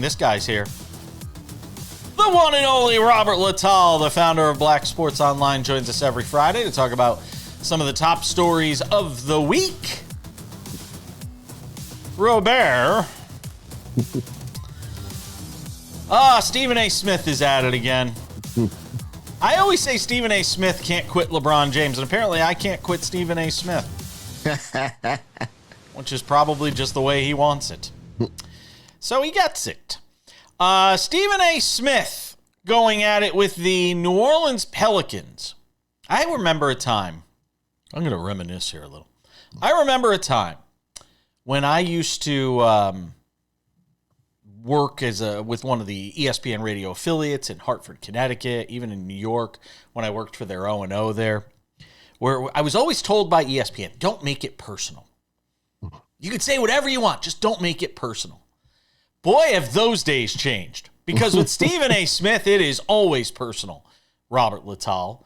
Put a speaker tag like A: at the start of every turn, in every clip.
A: This guy's here. The one and only Robert Littal, the founder of Black Sports Online, joins us every Friday to talk about some of the top stories of the week. Robert. Stephen A. Smith is at it again. I always say Stephen A. Smith can't quit LeBron James, and apparently I can't quit Stephen A. Smith. Which is probably just the way he wants it. So he gets it. Stephen A. Smith going at it with the New Orleans Pelicans. I remember a time. I'm going to reminisce here a little. I remember a time when I used to work with one of the ESPN radio affiliates in Hartford, Connecticut, even in New York when I worked for their O&O there, where I was always told by ESPN, don't make it personal. You can say whatever you want, just don't make it personal. Boy, have those days changed. Because with Stephen A. Smith, it is always personal, Robert Littal.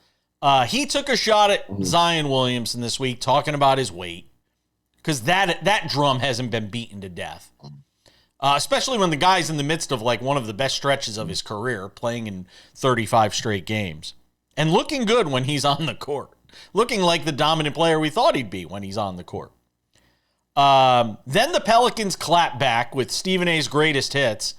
A: He took a shot at Zion Williamson this week, talking about his weight, because that drum hasn't been beaten to death. Especially when the guy's in the midst of like one of the best stretches of his career, playing in 35 straight games. And looking good when he's on the court. Looking like the dominant player we thought he'd be when he's on the court. Then the Pelicans clap back with Stephen A.'s greatest hits,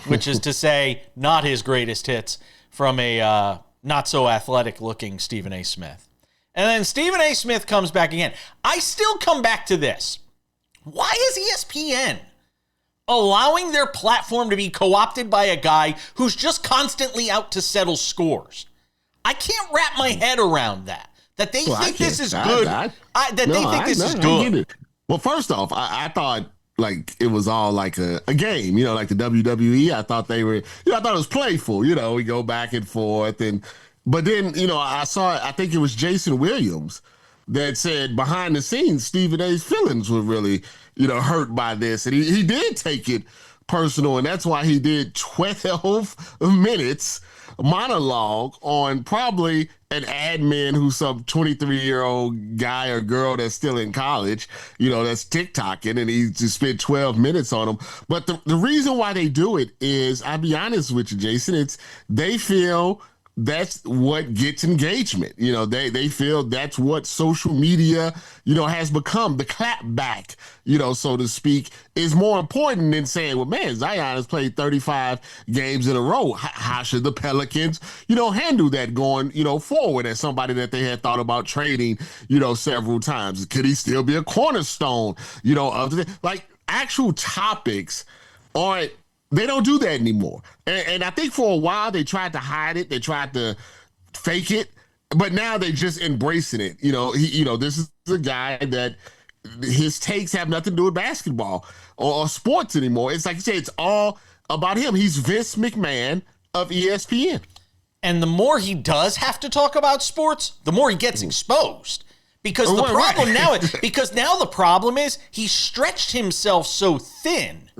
A: which is to say not his greatest hits, from a not so athletic looking Stephen A. Smith. And then Stephen A. Smith comes back again. I still come back to this. Why is ESPN allowing their platform to be co-opted by a guy who's just constantly out to settle scores? I can't wrap my head around that. That they think this is good. This is good.
B: Well, first off, I thought like it was all like a game, like the WWE. I thought they were, I thought it was playful. We go back and forth, but then I think it was Jason Williams that said behind the scenes Stephen A's feelings were really hurt by this, and he did take it personal, and that's why he did 12 minutes monologue on probably an admin who's some 23-year-old guy or girl that's still in college, that's TikToking, and he just spent 12 minutes on them. But the reason why they do it is, I'll be honest with you, Jason, they feel that's what gets engagement. They feel that's what social media, has become. The clapback, so to speak, is more important than saying, well, man, Zion has played 35 games in a row. How should the Pelicans, handle that going, forward, as somebody that they had thought about trading, several times? Could he still be a cornerstone, like actual topics aren't. They don't do that anymore. And I think for a while they tried to hide it. They tried to fake it. But now they're just embracing it. This is a guy that his takes have nothing to do with basketball or sports anymore. It's like you say, it's all about him. He's Vince McMahon of ESPN.
A: And the more he does have to talk about sports, the more he gets exposed. Because the problem now the problem is he stretched himself so thin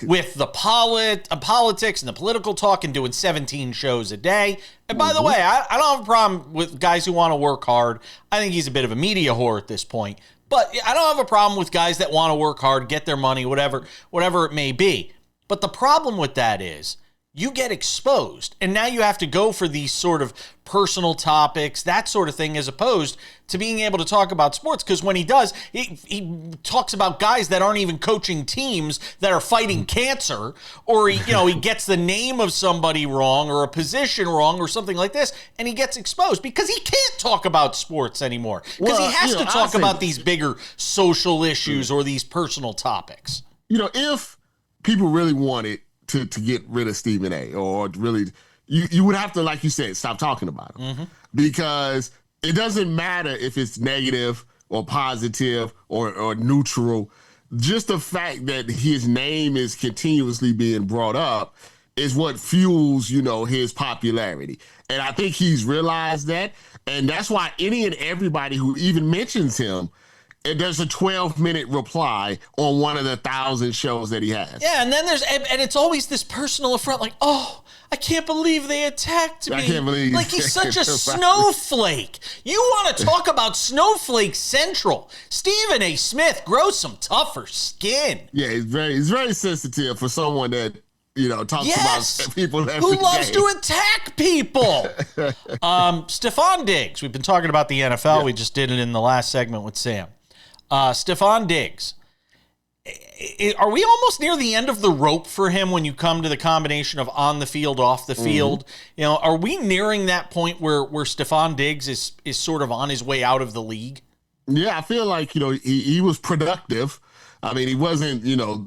A: with the politics and the political talk and doing 17 shows a day. And by the way, I don't have a problem with guys who want to work hard. I think he's a bit of a media whore at this point. But I don't have a problem with guys that want to work hard, get their money, whatever it may be. But the problem with that is you get exposed, and now you have to go for these sort of personal topics, that sort of thing, as opposed to being able to talk about sports. Because when he does, he talks about guys that aren't even coaching teams that are fighting cancer, or he gets the name of somebody wrong or a position wrong or something like this, and he gets exposed because he can't talk about sports anymore because he has to talk about these bigger social issues or these personal topics.
B: If people really wanted to get rid of Stephen A, or really, you would have to, like you said, stop talking about him, because it doesn't matter if it's negative or positive or neutral. Just the fact that his name is continuously being brought up is what fuels, his popularity. And I think he's realized that. And that's why any and everybody who even mentions him, there's a 12-minute reply on one of the 1,000 shows that he has.
A: Yeah, and then and it's always this personal affront, like, oh, I can't believe they attacked me.
B: I can't believe.
A: Like, he's such a snowflake. You want to talk about Snowflake Central. Stephen A. Smith, grow some tougher skin.
B: Yeah, he's very sensitive for someone that talks
A: Yes!
B: about people every
A: Who loves
B: day.
A: to attack people? Stefon Diggs. We've been talking about the NFL.
B: Yeah.
A: We just did it in the last segment with Sam. Stefon Diggs. Are we almost near the end of the rope for him when you come to the combination of on the field, off the field? Are we nearing that point where Stefon Diggs is sort of on his way out of the league?
B: Yeah, I feel like, he was productive. I mean, he wasn't,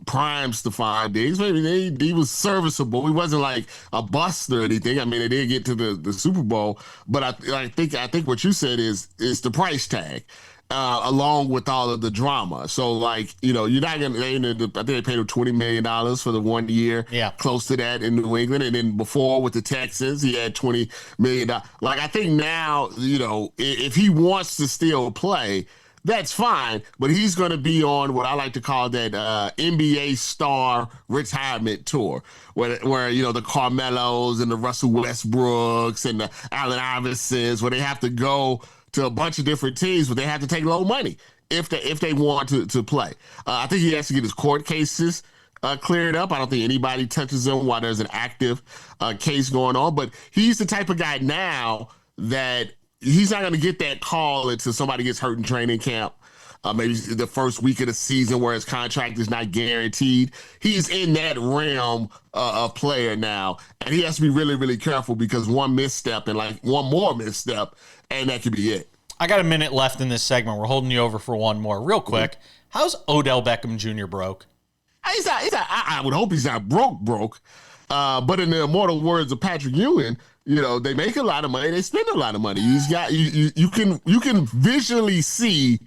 B: prime Stefon Diggs. Maybe he was serviceable. He wasn't like a bust or anything. I mean, they did get to the Super Bowl, but I think what you said is the price tag. Along with all of the drama. So, you're not going to, I think they paid him $20 million for the 1 year, close to that in New England. And then before with the Texans, he had $20 million. I think now, if he wants to still play, that's fine, but he's going to be on what I like to call that NBA star retirement tour, where the Carmelos and the Russell Westbrooks and the Allen Iversons, where they have to go to a bunch of different teams, but they have to take low money if they want to play. I think he has to get his court cases cleared up. I don't think anybody touches him while there's an active case going on, but he's the type of guy now that he's not going to get that call until somebody gets hurt in training camp. Maybe the first week of the season where his contract is not guaranteed. He's in that realm of player now, and he has to be really, really careful because one misstep and one more misstep, and that could be it.
A: I got a minute left in this segment. We're holding you over for one more. Real quick, how's Odell Beckham Jr. broke?
B: I would hope he's not broke. But in the immortal words of Patrick Ewing, they make a lot of money. They spend a lot of money. You can visually see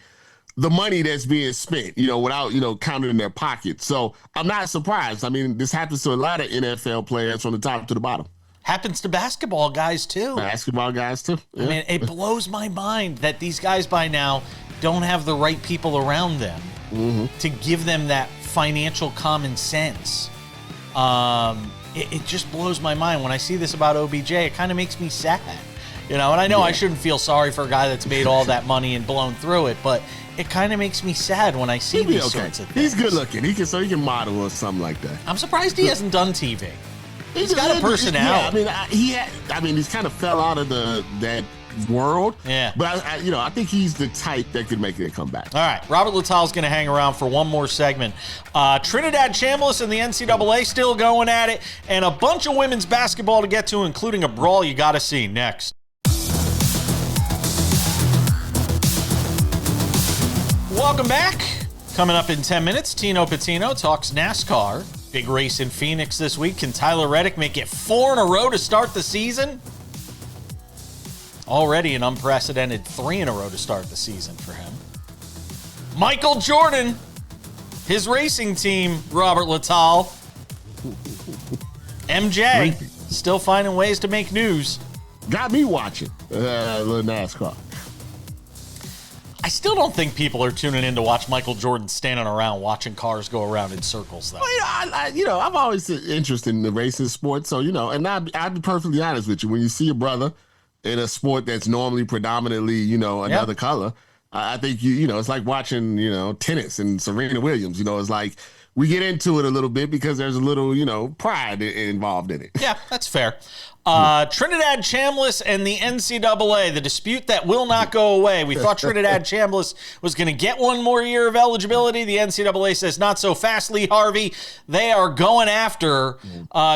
B: the money that's being spent, without, counting in their pockets. So I'm not surprised. I mean, this happens to a lot of NFL players from the top to the bottom.
A: Happens to basketball guys, too.
B: Yeah.
A: I mean, it blows my mind that these guys by now don't have the right people around them to give them that financial common sense. It just blows my mind. When I see this about OBJ, it kind of makes me sad. And I know I shouldn't feel sorry for a guy that's made all that money and blown through it, but it kind of makes me sad when I see these sorts of things.
B: He's good looking. He can model or something like that.
A: I'm surprised he hasn't done TV. He's got a personality.
B: Yeah, he's kind of fell out of that world.
A: Yeah.
B: But I think he's the type that could make it come back.
A: All right, Robert Little's going to hang around for one more segment. Trinidad Chambliss and the NCAA still going at it, and a bunch of women's basketball to get to, including a brawl you got to see next. Welcome back. Coming up in 10 minutes, Tino Patino talks NASCAR. Big race in Phoenix this week. Can Tyler Reddick make it 4 in a row to start the season? Already an unprecedented 3 in a row to start the season for him. Michael Jordan, his racing team, Robert Little. MJ, still finding ways to make news.
B: Got me watching little NASCAR.
A: I still don't think people are tuning in to watch Michael Jordan standing around watching cars go around in circles, though.
B: Well, I'm always interested in the racing sport, so, and I'd be perfectly honest with you. When you see a brother in a sport that's normally predominantly, another color, I think, it's like watching, tennis and Serena Williams. It's like we get into it a little bit because there's a little, pride involved in it.
A: Yeah, that's fair. Trinidad Chambliss and the NCAA, the dispute that will not go away. We thought Trinidad Chambliss was going to get one more year of eligibility. The NCAA says not so fast, Lee Harvey. They are going after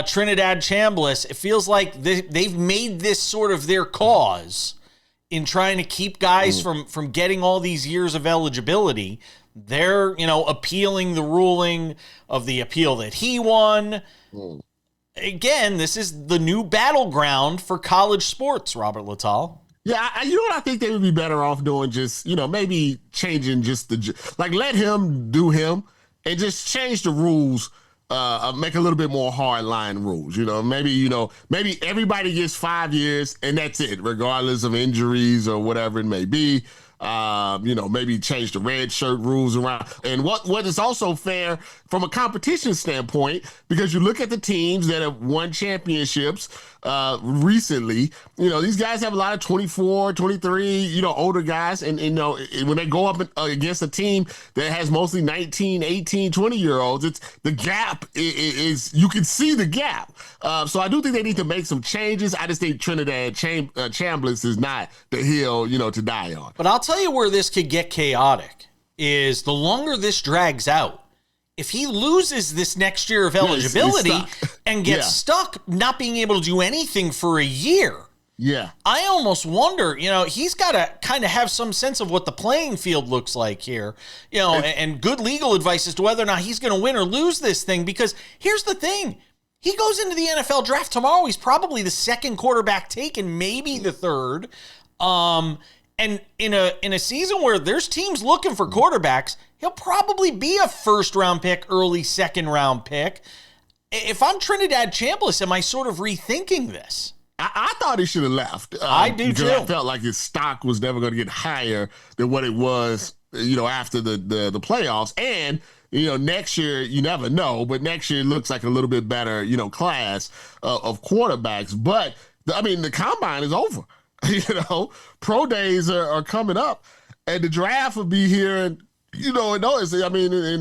A: Trinidad Chambliss. It feels like they've made this sort of their cause in trying to keep guys from getting all these years of eligibility. They're, appealing the ruling of the appeal that he won. Again, this is the new battleground for college sports, Robert Little.
B: Yeah, what I think they would be better off doing, just, maybe changing just let him do him and just change the rules, make a little bit more hard line rules. Maybe everybody gets 5 years and that's it, regardless of injuries or whatever it may be. Maybe change the red shirt rules around. And what is also fair from a competition standpoint, because you look at the teams that have won championships, recently. These guys have a lot of 24, 23, older guys. And when they go up against a team that has mostly 19, 18, 20-year-olds, it's the gap is you can see the gap. So I do think they need to make some changes. I just think Trinidad Chambliss is not the hill, to die on.
A: But I'll tell you where this could get chaotic is the longer this drags out. If he loses this next year of eligibility and gets stuck not being able to do anything for a year, I almost wonder, he's got to kind of have some sense of what the playing field looks like here, and good legal advice as to whether or not he's going to win or lose this thing. Because here's the thing. He goes into the NFL draft tomorrow. He's probably the second quarterback taken, maybe the third. And in a season where there's teams looking for quarterbacks, he'll probably be a first-round pick, early second-round pick. If I'm Trinidad Chambliss, am I sort of rethinking this?
B: I thought he should have left.
A: I do too.
B: I felt like his stock was never going to get higher than what it was, after the playoffs. And next year, you never know, but next year looks like a little bit better, class of quarterbacks. But the combine is over. Pro days are coming up, and the draft will be here in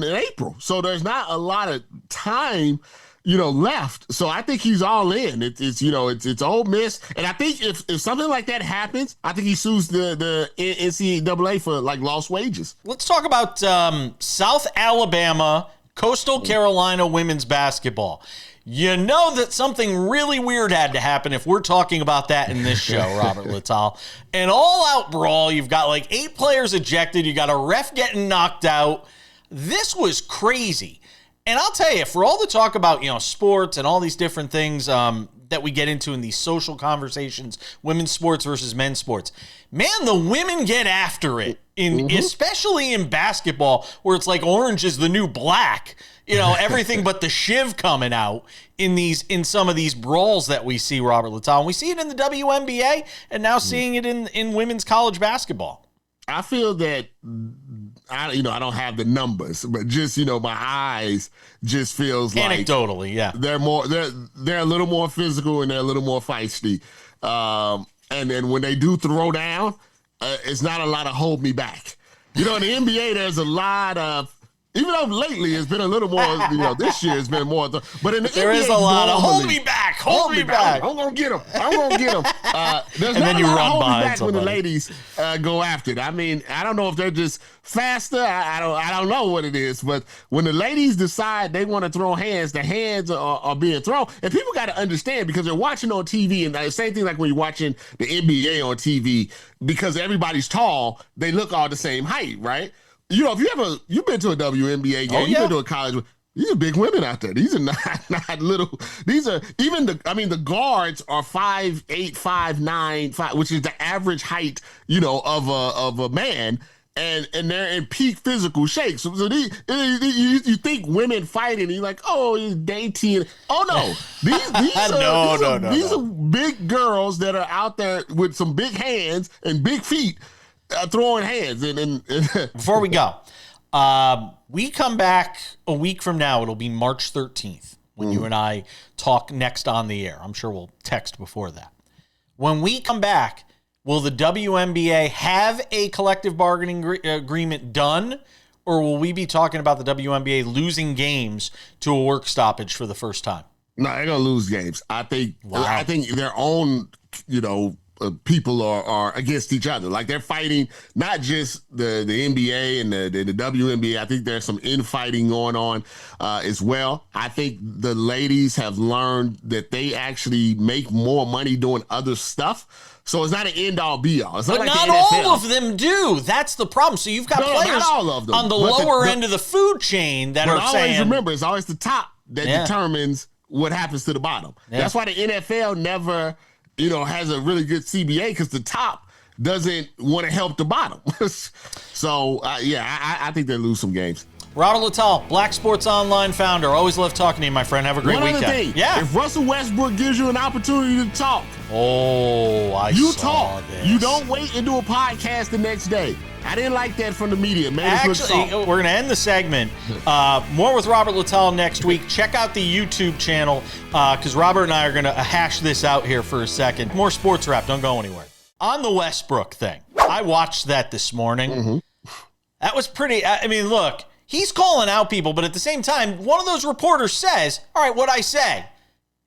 B: April. So there's not a lot of time, left. So I think he's all in. It's Ole Miss, and I think if something like that happens, I think he sues the NCAA for lost wages.
A: Let's talk about South Alabama, Coastal Carolina women's basketball. You know that something really weird had to happen if we're talking about that in this show, Robert Littal. An all-out brawl. You've got 8 players ejected. You got a ref getting knocked out. This was crazy. And I'll tell you, for all the talk about, sports and all these different things that we get into in these social conversations, women's sports versus men's sports, man, the women get after it, especially in basketball, where it's like orange is the new black. Everything but the shiv coming out in some of these brawls that we see, Robert Littal. And we see it in the WNBA and now seeing it in women's college basketball.
B: I feel that I don't have the numbers, but just my eyes just feels like
A: anecdotally,
B: they're a little more physical and they're a little more feisty. And then when they do throw down, it's not a lot of hold me back. In the NBA, there's a lot of. Even though lately it's been a little more, this year it's been more. But in the
A: there
B: NBA,
A: is a lot of hold me back, hold me back.
B: I'm gonna get him. There's
A: and
B: not
A: then you
B: a lot
A: run
B: of hold me
A: behind
B: back
A: somebody.
B: when the ladies go after it. I don't know if they're just faster. I don't know what it is. But when the ladies decide they want to throw hands, the hands are being thrown. And people got to understand because they're watching on TV, and the same thing like when you're watching the NBA on TV, because everybody's tall, they look all the same height, right? If you've been to a WNBA game, you've been to a college. These are big women out there. These are not little. These are even the guards are 5'8", 5'9", 5, which is the average height, of a man, and they're in peak physical shape. So you think women fighting, and you're like, oh, he's dainty. Oh no, these are big girls that are out there with some big hands and big feet. Throwing hands. And
A: Before we go, we come back a week from now. It'll be March 13th when you and I talk next on the air. I'm sure we'll text before that. When we come back, will the WNBA have a collective bargaining agreement done, or will we be talking about the WNBA losing games to a work stoppage for the first time?
B: No, they're going to lose games. I think their own, people are against each other. Like they're fighting not just the NBA and the WNBA. I think there's some infighting going on as well. I think the ladies have learned that they actually make more money doing other stuff. So it's not an end all be all. It's
A: but
B: not like
A: not
B: the NFL.
A: all of them do. That's the problem. So you've got players
B: not all of them,
A: on the lower end of the food chain that are saying.
B: Always remember, it's always the top that determines what happens to the bottom. Yeah. That's why the NFL never has a really good CBA, because the top doesn't want to help the bottom. So, I think they lose some games.
A: Robert Littal, Black Sports Online founder. Always love talking to you, my friend. Have a great weekend.
B: One other thing.
A: Yeah.
B: If Russell Westbrook gives you an opportunity to talk,
A: you
B: saw
A: talk.
B: This. You don't wait and do a podcast the next day. I didn't like that from the media.
A: Actually, we're going to end the segment. More with Robert Littal next week. Check out the YouTube channel because Robert and I are going to hash this out here for a second. More sports rap. Don't go anywhere. On the Westbrook thing, I watched that this morning.
B: Mm-hmm.
A: That was pretty. I mean, look, he's calling out people, but at the same time, one of those reporters says, all right, what'd I say?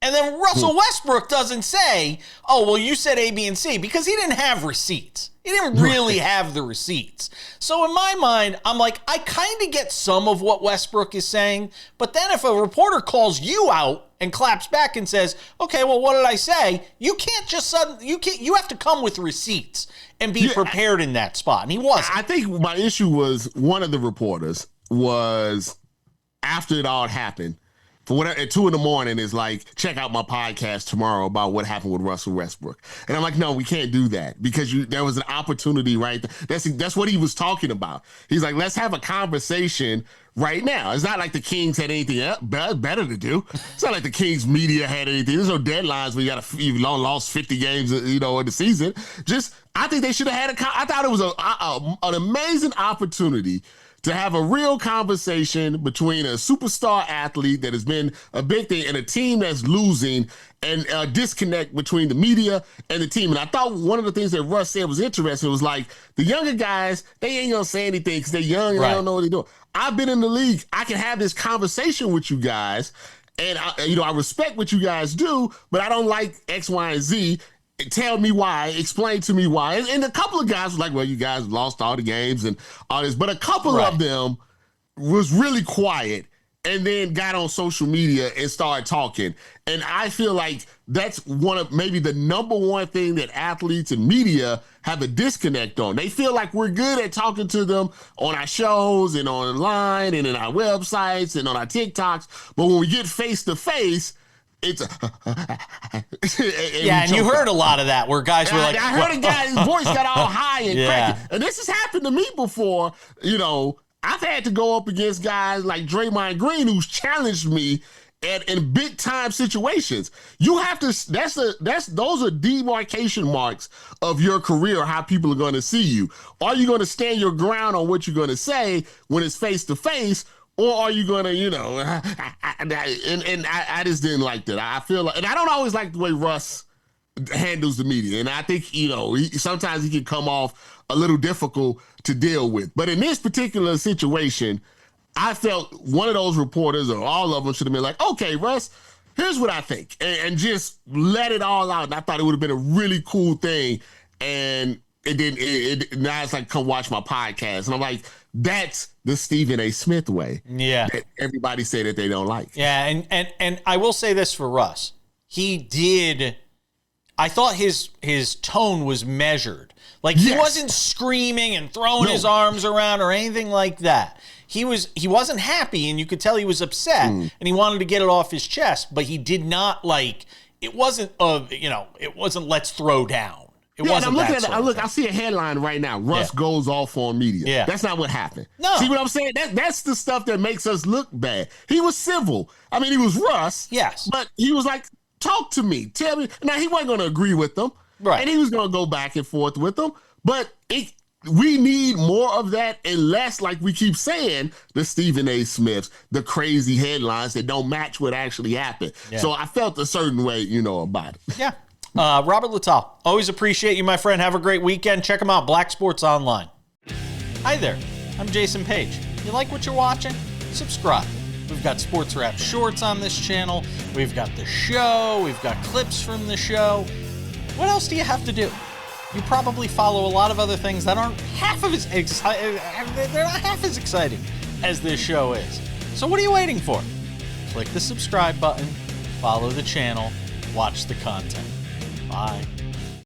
A: And then Russell Westbrook doesn't say, oh, well, you said A, B, and C, because he didn't have receipts. He didn't really have the receipts. So in my mind, I'm like, I kind of get some of what Westbrook is saying, but then if a reporter calls you out and claps back and says, okay, well, what did I say? You can't just you have to come with receipts and be prepared in that spot. And he wasn't.
B: I think my issue was one of the reporters was after it all happened, for whatever, at 2 a.m. is like, check out my podcast tomorrow about what happened with Russell Westbrook. And I'm like, no, we can't do that because there was an opportunity right there. That's what he was talking about. He's like, let's have a conversation right now. It's not like the Kings had anything better to do. It's not like the Kings media had anything. There's no deadlines where you've lost 50 games, in the season. I think they should have had I thought it was an amazing opportunity to have a real conversation between a superstar athlete that has been a big thing and a team that's losing, and a disconnect between the media and the team. And I thought one of the things that Russ said was interesting. It was like, the younger guys, they ain't gonna say anything because they're young and they don't know what they're doing. I've been in the league. I can have this conversation with you guys, and I respect what you guys do, but I don't like X, Y, and Z. Tell me why, explain to me why. And a couple of guys were like, well, you guys lost all the games and all this. But a couple of them was really quiet and then got on social media and started talking. And I feel like that's maybe the number one thing that athletes and media have a disconnect on. They feel like we're good at talking to them on our shows and online and in our websites and on our TikToks. But when we get face to face, it's
A: and you heard a lot of that where guys were like,
B: I heard a guy's voice got all high and cracky. And this has happened to me before. I've had to go up against guys like Draymond Green who's challenged me in big time situations. You have to. Those are demarcation marks of your career. How people are going to see you. Are you going to stand your ground on what you're going to say when it's face to face? Or are you going to, I just didn't like that. I feel like, and I don't always like the way Russ handles the media. And I think, sometimes he can come off a little difficult to deal with. But in this particular situation, I felt one of those reporters or all of them should have been like, okay, Russ, here's what I think. And just let it all out. And I thought it would have been a really cool thing. And it didn't. Now it's like, come watch my podcast. And I'm like, that's the Stephen A. Smith way.
A: Yeah.
B: That everybody say that they don't like.
A: Yeah, and I will say this for Russ. I thought his tone was measured. Like, he wasn't screaming and throwing his arms around or anything like that. He wasn't happy, and you could tell he was upset, and he wanted to get it off his chest, but he did not it wasn't let's throw down. It wasn't.
B: I'm looking at it. I see a headline right now. Russ goes off on media.
A: Yeah.
B: That's not what happened.
A: No.
B: See what I'm saying? That's the stuff that makes us look bad. He was civil. I mean, he was Russ.
A: Yes.
B: But he was like, talk to me. Tell me. Now, he wasn't going to agree with them.
A: Right.
B: And he was going to go back and forth with them. But we need more of that and less, like we keep saying, the Stephen A. Smiths, the crazy headlines that don't match what actually happened. Yeah. So I felt a certain way, about it.
A: Yeah. Robert Littal, always appreciate you, my friend. Have a great weekend. Check him out, Black Sports Online. Hi there, I'm Jason Page. You like what you're watching? Subscribe. We've got sports rap shorts on this channel. We've got the show. We've got clips from the show. What else do you have to do? You probably follow a lot of other things that aren't half as exciting. They're not half as exciting as this show is. So what are you waiting for? Click the subscribe button, follow the channel, watch the content. Bye.